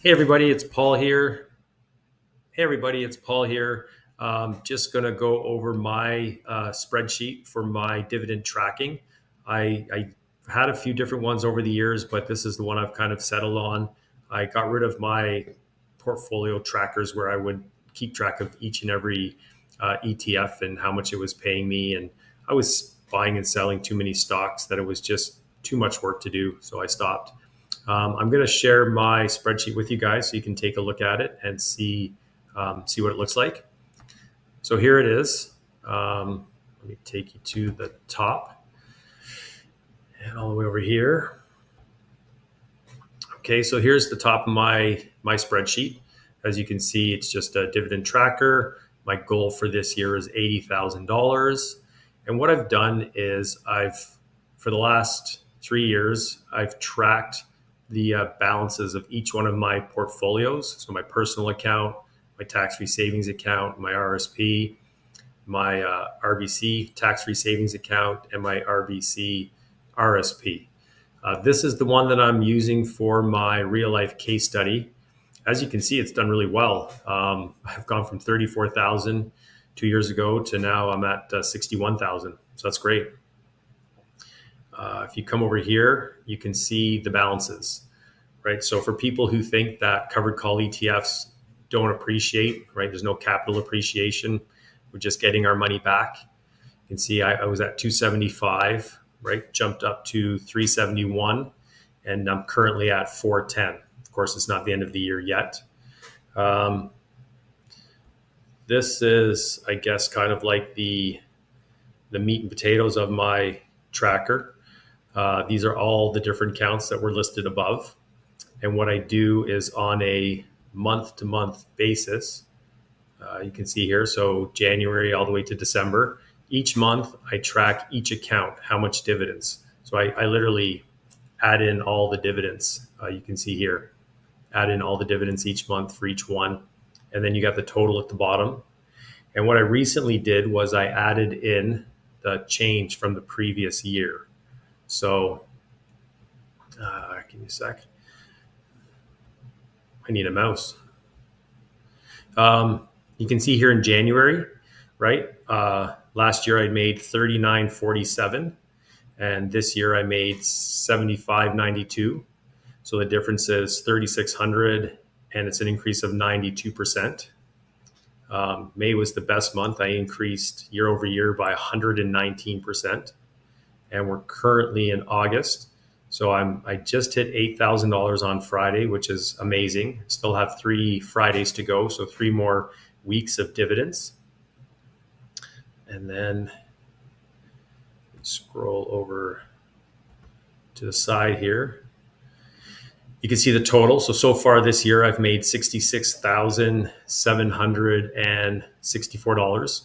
Hey everybody, it's Paul here. Just going to go over my spreadsheet for my dividend tracking. I had a few different ones over the years, but this is the one I've kind of settled on. I got rid of my portfolio trackers where I would keep track of each and every ETF and how much it was paying me. And I was buying and selling too many stocks that it was just too much work to do. So I stopped. I'm going to share my spreadsheet with you guys so you can take a look at it and see what it looks like. So here it is. Let me take you to the top and all the way over here. Okay, so here's the top of my spreadsheet. As you can see, it's just a dividend tracker. My goal for this year is $80,000. And what I've done is for the last 3 years, I've tracked the balances of each one of my portfolios. So my personal account, my tax-free savings account, my RSP, my RBC tax-free savings account, and my RBC RSP. This is the one that I'm using for my real life case study. As you can see, it's done really well. I've gone from 34,000 2 years ago to now I'm at 61,000. So that's great. If you come over here, you can see the balances, right? So for people who think that covered call ETFs don't appreciate, right? There's no capital appreciation. We're just getting our money back. You can see I was at 275, right? Jumped up to 371, and I'm currently at 410. Of course, it's not the end of the year yet. This is, I guess, kind of like the meat and potatoes of my tracker. These are all the different counts that were listed above. And what I do is on a month-to-month basis, you can see here, so January all the way to December, each month I track each account, how much dividends. So I literally add in all the dividends. You can see here, add in all the dividends each month for each one. And then you got the total at the bottom. And what I recently did was I added in the change from the previous year. So, give me a sec. I need a mouse. You can see here in January, right? Last year I made 39.47, and this year I made 75.92. So the difference is 3,600, and it's an increase of 92%. May was the best month. I increased year over year by 119%. And we're currently in August. So I just hit $8,000 on Friday, which is amazing. Still have 3 Fridays to go, so 3 more weeks of dividends. And then scroll over to the side here. You can see the total. So far this year, I've made $66,764.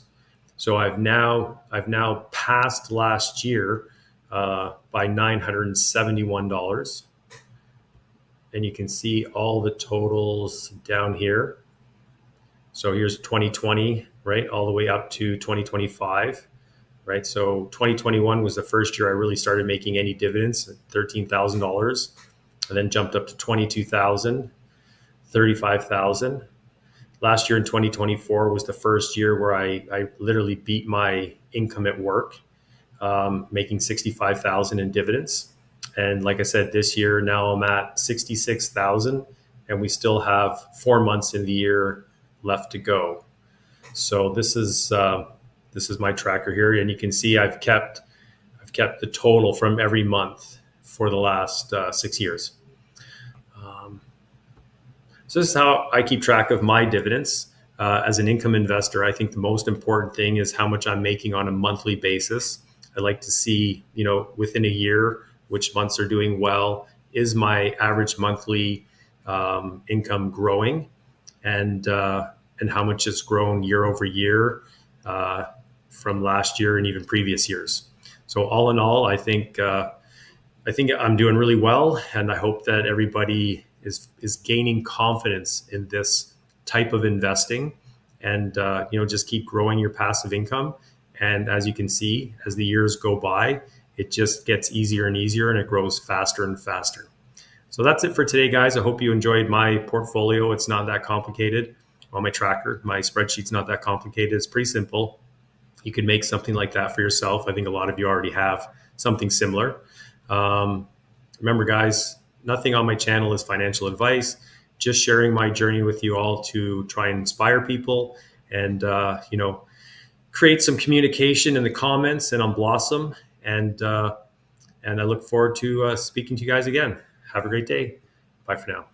So I've now passed last year by $971. And you can see all the totals down here. So here's 2020, right, all the way up to 2025, right? So 2021 was the first year I really started making any dividends, $13,000, and then jumped up to 22,000, 35,000. Last year in 2024 was the first year where I literally beat my income at work, making 65,000 in dividends. And like I said, this year now I'm at 66,000, and we still have 4 months in the year left to go. So this is my tracker here, and you can see I've kept the total from every month for the last 6 years. So this is how I keep track of my dividends. As an income investor, I think the most important thing is how much I'm making on a monthly basis. I like to see, within a year, which months are doing well. Is my average monthly income growing, and how much it's grown year over year from last year and even previous years. So all in all, I think I'm doing really well, and I hope that everybody is gaining confidence in this type of investing, and just keep growing your passive income. And as you can see, as the years go by, it just gets easier and easier, and it grows faster and faster. So that's it for today, guys. I hope you enjoyed my portfolio. It's not that complicated. On my tracker, my spreadsheet's not that complicated. It's pretty simple. You can make something like that for yourself. I think a lot of you already have something similar. Um, Remember, guys, nothing on my channel is financial advice. Just sharing my journey with you all to try and inspire people and create some communication in the comments and on Blossom. And I look forward to speaking to you guys again. Have a great day. Bye for now.